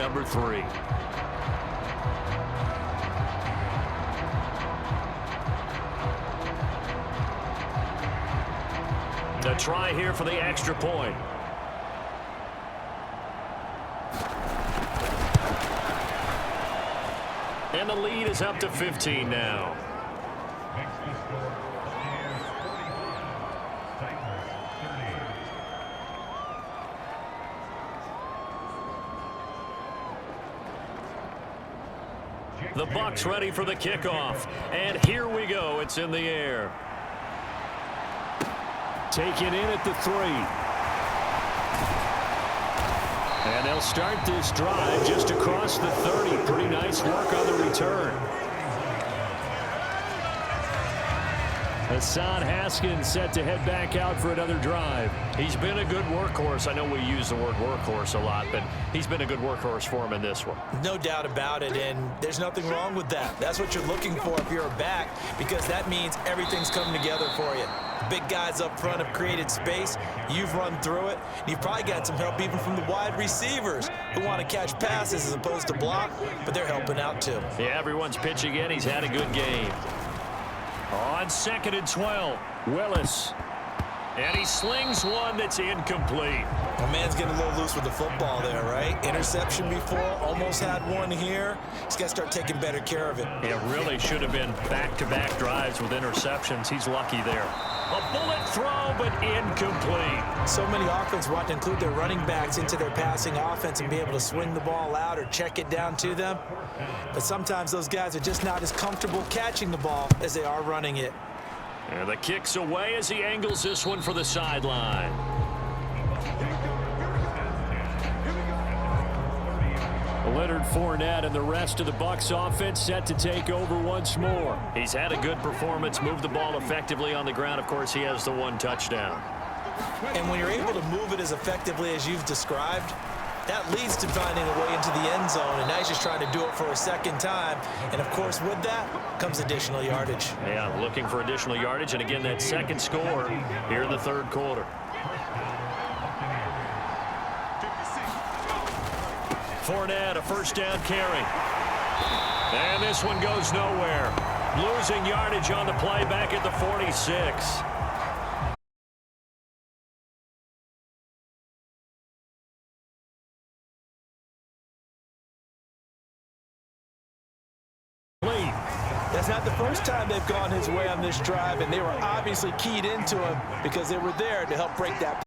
number 3. A try here for the extra point. And the lead is up to 15 now. The Bucs ready for the kickoff. And here we go. It's in the air. Taken in at the 3. And they'll start this drive just across the 30. Pretty nice work on the return. Hassan Haskins set to head back out for another drive. He's been a good workhorse. I know we use the word workhorse a lot, but he's been a good workhorse for him in this one. No doubt about it, and there's nothing wrong with that. That's what you're looking for if you're a back, because that means everything's coming together for you. Big guys up front have created space. You've run through it. You've probably got some help even from the wide receivers who want to catch passes as opposed to block, but they're helping out too. Yeah, everyone's pitching in. He's had a good game. On 2nd and 12, Willis. And he slings one that's incomplete. The man's getting a little loose with the football there, right? Interception before, almost had one here. He's got to start taking better care of it. It really should have been back-to-back drives with interceptions. He's lucky there. A bullet throw, but incomplete. So many offenses want to include their running backs into their passing offense and be able to swing the ball out or check it down to them. But sometimes those guys are just not as comfortable catching the ball as they are running it. And the kick's away as he angles this one for the sideline. Leonard Fournette and the rest of the Bucs offense set to take over once more. He's had a good performance, moved the ball effectively on the ground. Of course, he has the 1 touchdown. And when you're able to move it as effectively as you've described, that leads to finding a way into the end zone, and now he's just trying to do it for a second time. And, of course, with that comes additional yardage. Yeah, looking for additional yardage, and again, that second score here in the 3rd quarter. Fournette, a first down carry. And this one goes nowhere. Losing yardage on the play back at the 46. That's not the first time they've gone his way on this drive, and they were obviously keyed into him because they were there to help break that.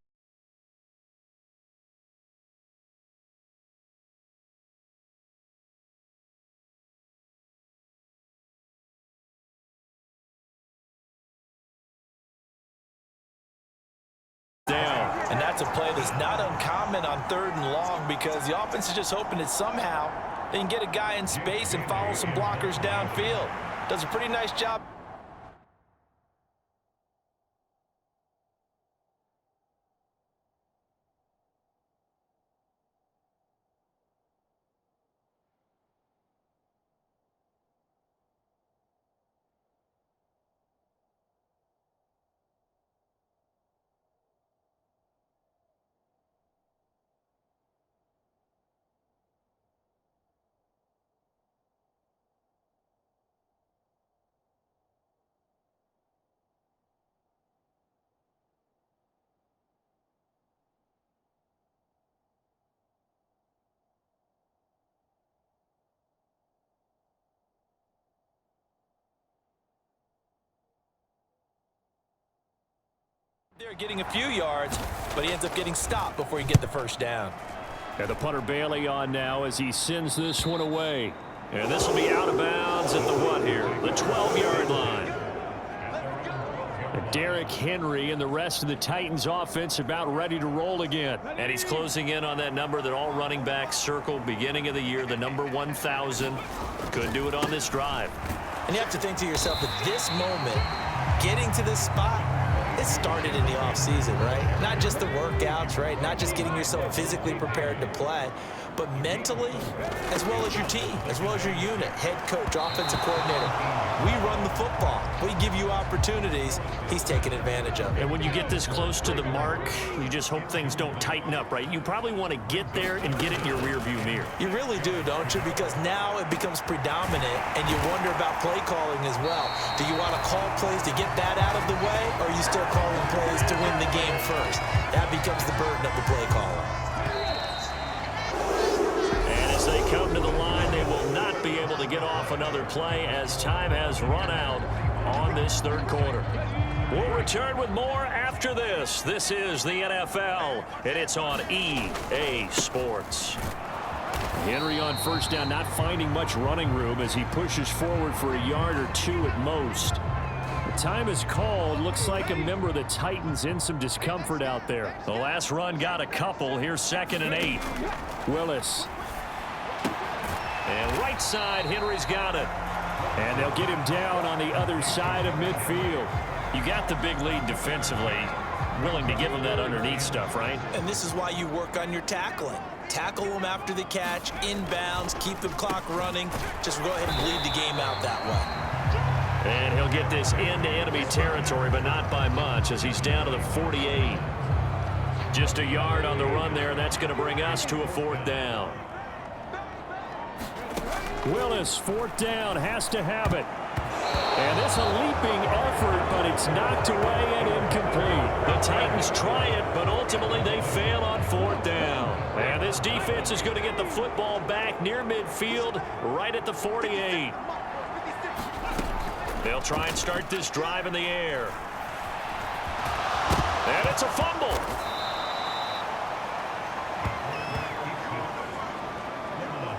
And that's a play that's not uncommon on 3rd and long because the offense is just hoping that somehow they can get a guy in space and follow some blockers downfield. Does a pretty nice job. They're getting a few yards, but he ends up getting stopped before he can get the first down. And the punter Bailey on now as he sends this one away. And this will be out of bounds at the what here? The 12-yard line. Derrick Henry and the rest of the Titans offense about ready to roll again. And he's closing in on that number that all running backs circled beginning of the year, the number 1,000. Could do it on this drive. And you have to think to yourself at this moment, getting to this spot, it started in the offseason, right? Not just the workouts, right? Not just getting yourself physically prepared to play, but mentally, as well as your team, as well as your unit, head coach, offensive coordinator. We run the football. We give you opportunities. He's taking advantage of it. And when you get this close to the mark, you just hope things don't tighten up, right? You probably want to get there and get it in your rearview mirror. You really do, don't you? Because now it becomes predominant, and you wonder about play calling as well. Do you want to call plays to get that out of the way, or are you still calling plays to win the game first? That becomes the burden of the play caller. And as they come to the line, they will not be able to get off another play as time has run out on this third quarter. We'll return with more after this. This is the NFL, and it's on EA Sports. Henry on first down, not finding much running room as he pushes forward for a yard or two at most. The time is called. Looks like a member of the Titans in some discomfort out there. The last run got a couple. Here's 2nd and 8. Willis. And right side, Henry's got it. And they'll get him down on the other side of midfield. You got the big lead defensively. Willing to give him that underneath stuff, right? And this is why you work on your tackling. Tackle them after the catch, inbounds, keep the clock running. Just go ahead and bleed the game out that way. And he'll get this into enemy territory, but not by much as he's down to the 48. Just a yard on the run there, and that's going to bring us to a 4th down. Willis, 4th down, has to have it. And it's a leaping effort, but it's knocked away and incomplete. The Titans try it, but ultimately they fail on 4th down. And this defense is going to get the football back near midfield, right at the 48. They'll try and start this drive in the air. And it's a fumble.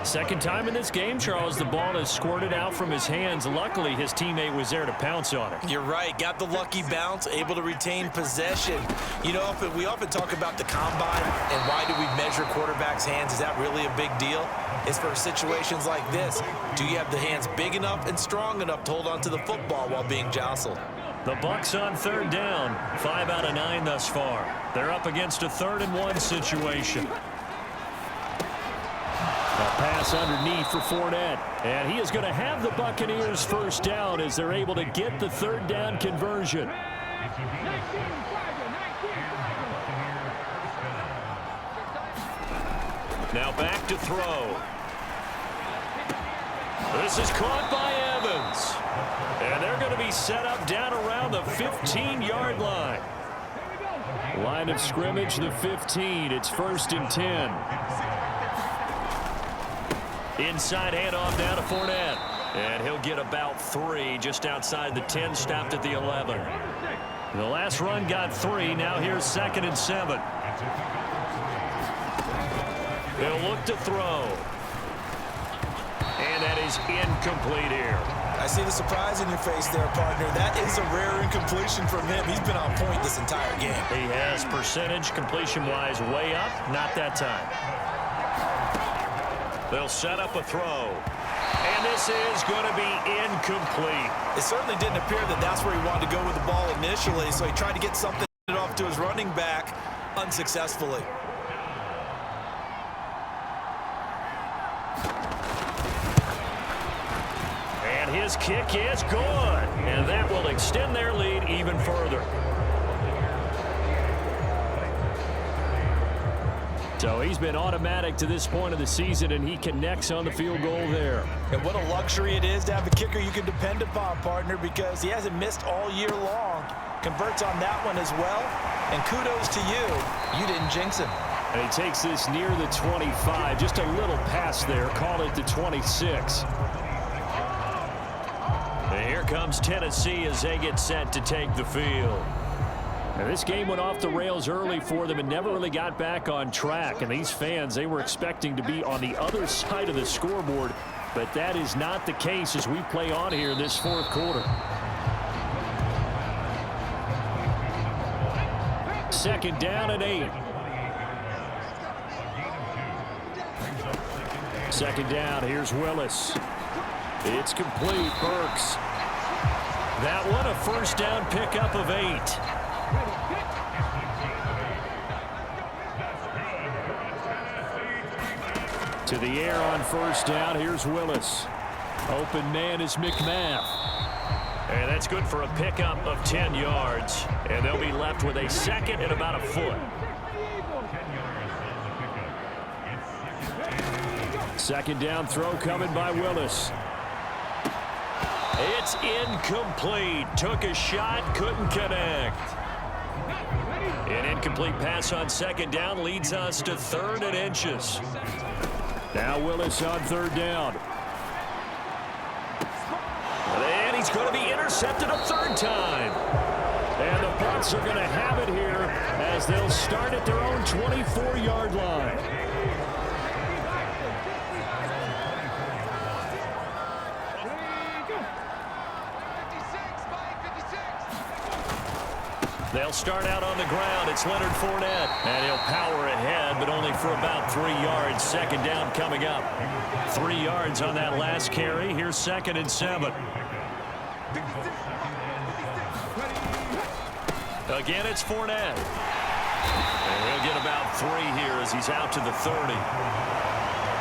Second time in this game, Charles, the ball has squirted out from his hands. Luckily, his teammate was there to pounce on it. You're right. Got the lucky bounce, able to retain possession. You know, we often talk about the combine and why do we measure quarterbacks' hands. Is that really a big deal? It's for situations like this. Do you have the hands big enough and strong enough to hold on to the football while being jostled? The Bucs on 3rd down. 5 out of 9 thus far. They're up against a 3rd and 1 situation. A pass underneath for Fournette. And he is going to have the Buccaneers first down as they're able to get the 3rd down conversion. Now back to throw. This is caught by Evans. And they're going to be set up down around the 15-yard line. Line of scrimmage, the 15. It's 1st and 10. Inside handoff down to Fournette. And he'll get about 3 just outside the 10, stopped at the 11. The last run got 3. Now here's 2nd and 7. They'll look to throw. And that is incomplete here. I see the surprise in your face there, partner. That is a rare incompletion from him. He's been on point this entire game. He has percentage completion-wise way up. Not that time. They'll set up a throw. And this is going to be incomplete. It certainly didn't appear that that's where he wanted to go with the ball initially, so he tried to get something off to his running back unsuccessfully. And his kick is good. And that will extend their lead even further. So he's been automatic to this point of the season, and he connects on the field goal there. And what a luxury it is to have a kicker you can depend upon, partner, because he hasn't missed all year long. Converts on that one as well. And kudos to you. You didn't jinx him. And he takes this near the 25. Just a little pass there. Call it the 26. And here comes Tennessee as they get set to take the field. Now, this game went off the rails early for them and never really got back on track. And these fans, they were expecting to be on the other side of the scoreboard. But that is not the case as we play on here this 4th quarter. 2nd down and 8. 2nd down, here's Willis. It's complete, Burks. That one a 1st down pickup of 8. To the air on first down. Here's Willis. Open man is McMath. And that's good for a pickup of 10 yards. And they'll be left with a second and about a foot. Second down throw coming by Willis. It's incomplete. Took a shot, couldn't connect. An incomplete pass on second down leads us to 3rd and inches. Now Willis on 3rd down. And he's going to be intercepted a 3rd time. And the Bucs are going to have it here as they'll start at their own 24-yard line. They'll start out on the ground. It's Leonard Fournette. And he'll power ahead, but only for about 3 yards. Second down coming up. 3 yards on that last carry. Here's 2nd and 7. Again, it's Fournette. And he'll get about 3 here as he's out to the 30.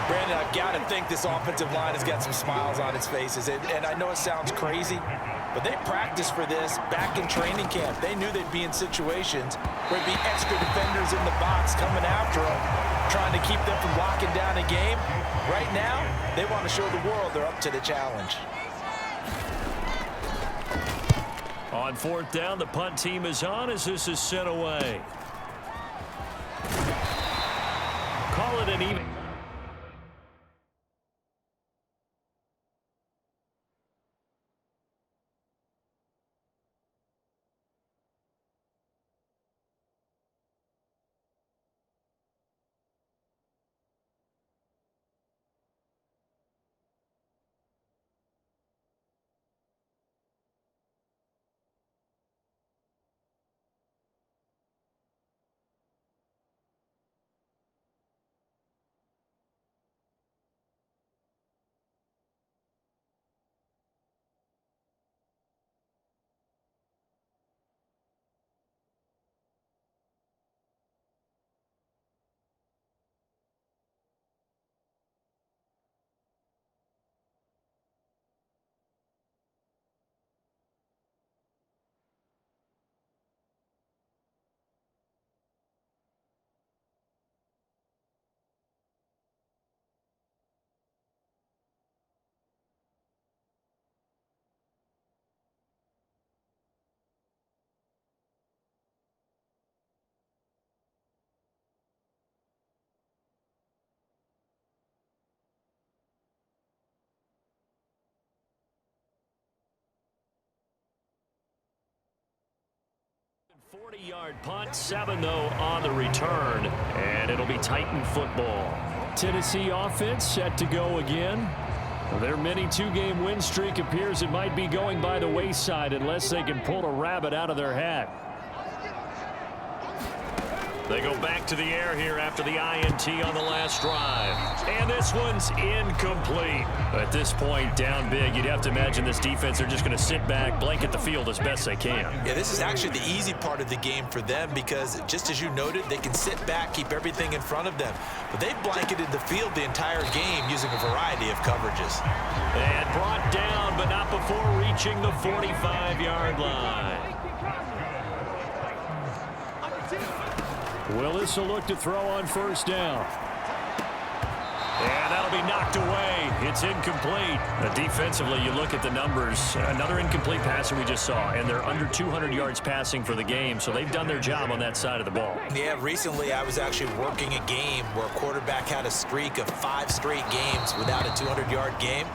Brandon, I've got to think this offensive line has got some smiles on its faces. And I know it sounds crazy, but they practiced for this back in training camp. They knew they'd be in situations where there'd be extra defenders in the box coming after them, trying to keep them from locking down a game. Right now, they want to show the world they're up to the challenge. On 4th down, the punt team is on as this is sent away. Call it an even. A 40-yard punt, 7 though on the return, and it'll be Titan football. Tennessee offense set to go again. Their mini 2-game win streak appears it might be going by the wayside unless they can pull a rabbit out of their hat. They go back to the air here after the INT on the last drive. And this one's incomplete. At this point, down big, you'd have to imagine this defense, they're just going to sit back, blanket the field as best they can. Yeah, this is actually the easy part of the game for them because, just as you noted, they can sit back, keep everything in front of them. But they've blanketed the field the entire game using a variety of coverages. And brought down, but not before reaching the 45-yard line. Willis will look to throw on first down. And that'll be knocked away. It's incomplete. Defensively, you look at the numbers. Another incomplete passer we just saw, and they're under 200 yards passing for the game, so they've done their job on that side of the ball. Yeah, recently I was actually working a game where a quarterback had a streak of 5 straight games without a 200-yard game.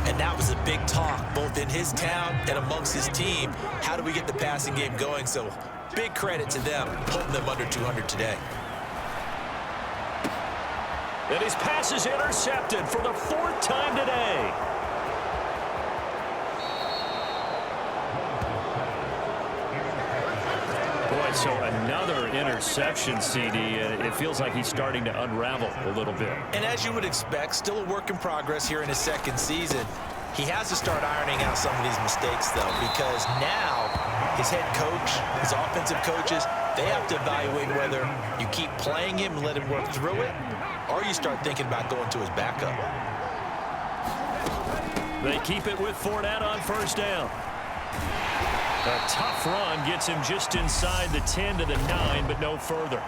And that was a big talk, both in his town and amongst his team. How do we get the passing game going? So big credit to them, holding them under 200 today. And his pass is intercepted for the 4th time today. Boy, so another interception, CD. It feels like he's starting to unravel a little bit. And as you would expect, still a work in progress here in his 2nd season. He has to start ironing out some of these mistakes, though, because now his head coach, his offensive coaches, They have to evaluate whether you keep playing him and let him work through it, or you start thinking about going to his backup. They keep it with Fournette on first down. A tough run gets him just inside the 10 to the 9, but no further.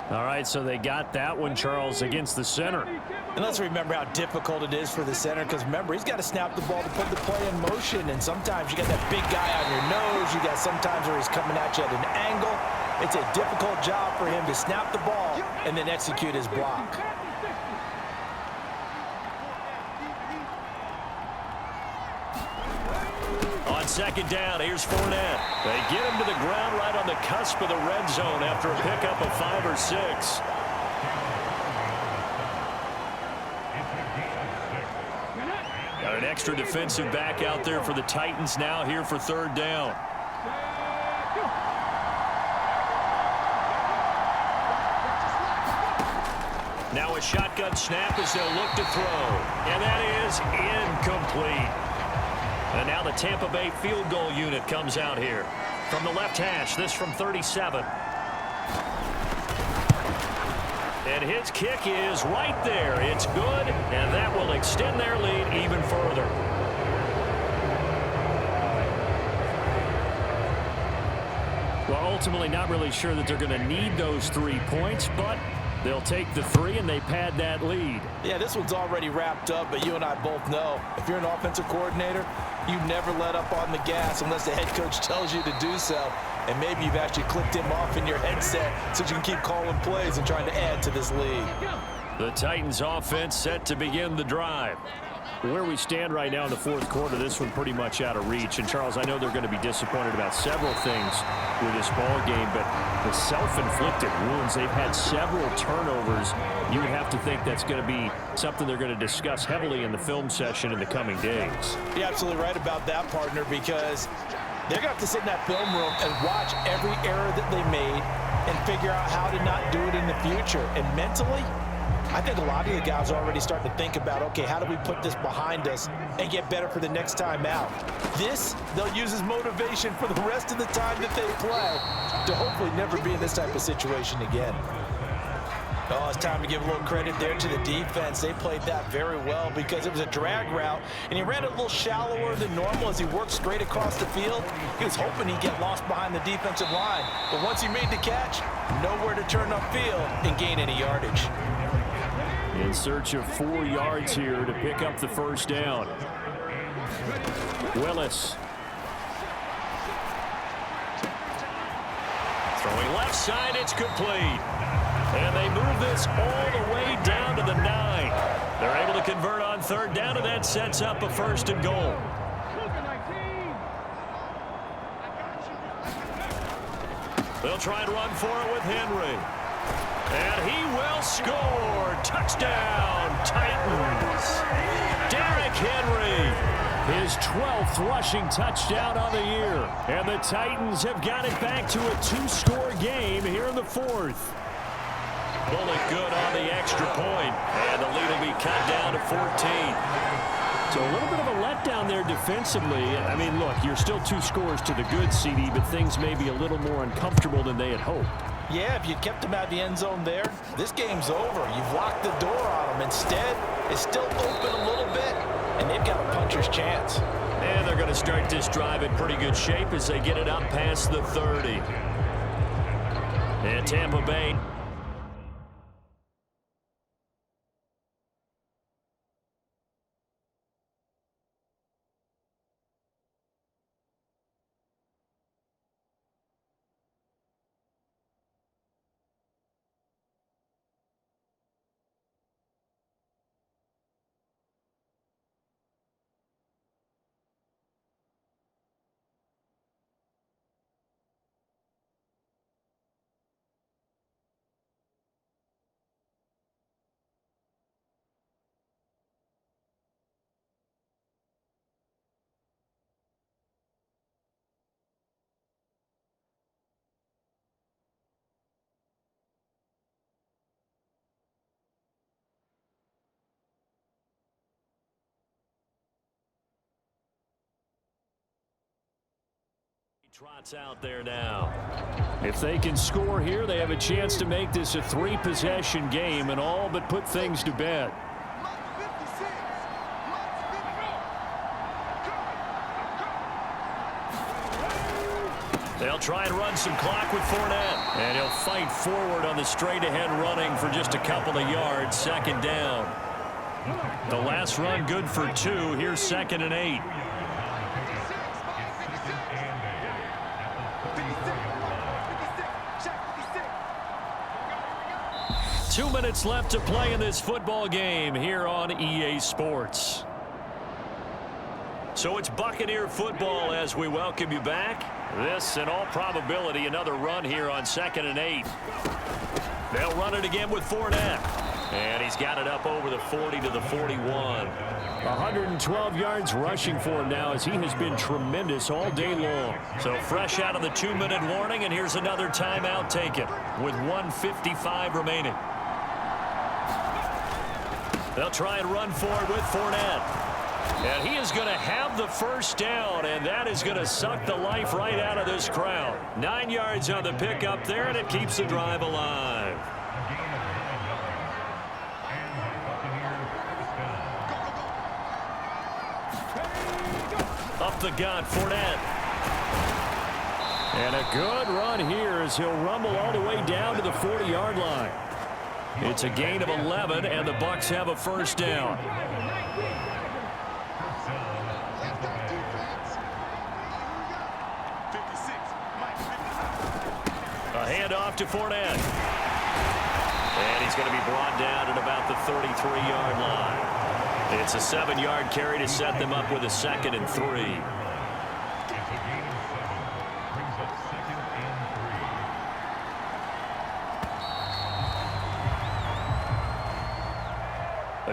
All right, so they got that one, Charles, against the center. And let's remember how difficult it is for the center, because remember, he's got to snap the ball to put the play in motion, and sometimes you got that big guy on your nose. You got sometimes where he's coming at you at an angle. It's a difficult job for him to snap the ball and then execute his block. On second down, here's Fournette. They get him to the ground right on the cusp of the red zone after a pickup of 5 or 6. Got an extra defensive back out there for the Titans now here for third down. Now a shotgun snap as they'll look to throw. And that is incomplete. And now the Tampa Bay field goal unit comes out here. From the left hash, this from 37. And his kick is right there. It's good, and that will extend their lead even further. Well, ultimately not really sure that they're going to need those 3 points, but they'll take the 3 and they pad that lead. Yeah, this one's already wrapped up, but you and I both know if you're an offensive coordinator, you never let up on the gas unless the head coach tells you to do so. And maybe you've actually clicked him off in your headset so you can keep calling plays and trying to add to this lead. The Titans offense set to begin the drive. Where we stand right now in the fourth quarter, this one pretty much out of reach. And, Charles, I know they're going to be disappointed about several things with this ball game, but the self-inflicted wounds, they've had several turnovers. You would have to think that's going to be something they're going to discuss heavily in the film session in the coming days. You're absolutely right about that, partner, because they're going to have to sit in that film room and watch every error that they made and figure out how to not do it in the future. And mentally, I think a lot of the guys are already starting to think about, okay, how do we put this behind us and get better for the next time out? This, they'll use as motivation for the rest of the time that they play to hopefully never be in this type of situation again. Oh, it's time to give a little credit there to the defense. They played that very well because it was a drag route, and he ran it a little shallower than normal as he worked straight across the field. He was hoping he'd get lost behind the defensive line, but once he made the catch, nowhere to turn upfield and gain any yardage. In search of 4 yards here to pick up the first down. Willis. Throwing left side, it's complete. And they move this all the way down to the 9. They're able to convert on third down, and that sets up a first and goal. They'll try and run for it with Henry. And he will score. Touchdown, Titans. Derrick Henry, his 12th rushing touchdown on the year. And the Titans have got it back to a 2-score game here in the fourth. Bullet good on the extra point, and the lead will be cut down to 14. So a little bit of a letdown there defensively. I mean, look, you're still 2 scores to the good, CD, but things may be a little more uncomfortable than they had hoped. Yeah, if you kept them out of the end zone there, this game's over. You've locked the door on them. Instead, it's still open a little bit, and they've got a puncher's chance. And they're going to start this drive in pretty good shape as they get it up past the 30. And Tampa Bay Trots out there now. If they can score here, they have a chance to make this a 3-possession game and all but put things to bed. They'll try and run some clock with Fournette. And he'll fight forward on the straight-ahead running for just a couple of yards. Second down. The last run good for 2. Here's 2nd and 8. Two minutes left to play in this football game here on EA Sports. So it's Buccaneer football as we welcome you back. This, in all probability, another run here on 2nd and 8. They'll run it again with Fournette. And he's got it up over the 40 to the 41. 112 yards rushing for him now as he has been tremendous all day long. So fresh out of the 2-minute warning, and here's another timeout taken with 1:55 remaining. They'll try and run for it with Fournette. And he is going to have the first down, and that is going to suck the life right out of this crowd. 9 yards on the pickup there, and it keeps the drive alive. Up the gut, Fournette. And a good run here as he'll rumble all the way down to the 40-yard line. It's a gain of 11, and the Bucs have a first down. A handoff to Fournette. And he's going to be brought down at about the 33-yard line. It's a 7-yard carry to set them up with a 2nd and 3.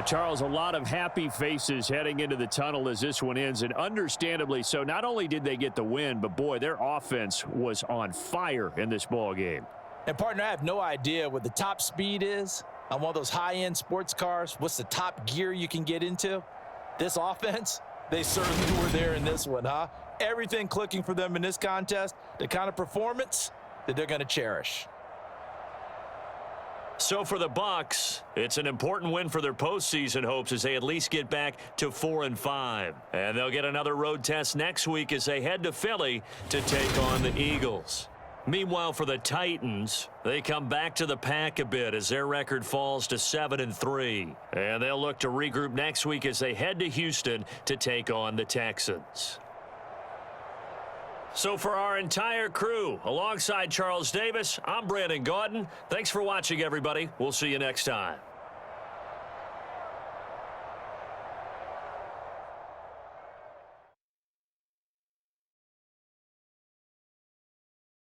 Charles, a lot of happy faces heading into the tunnel as this one ends, and understandably so. Not only did they get the win, but boy, their offense was on fire in this ball game. And partner, I have no idea what the top speed is on one of those high-end sports cars. What's the top gear you can get into? This offense, they certainly were there in this one, huh? Everything clicking for them in this contest, the kind of performance that they're going to cherish. So for the Bucs, it's an important win for their postseason hopes as they at least get back to 4-5. And they'll get another road test next week as they head to Philly to take on the Eagles. Meanwhile, for the Titans, they come back to the pack a bit as their record falls to 7-3. And they'll look to regroup next week as they head to Houston to take on the Texans. So for our entire crew, alongside Charles Davis, I'm Brandon Gaudin. Thanks for watching, everybody. We'll see you next time.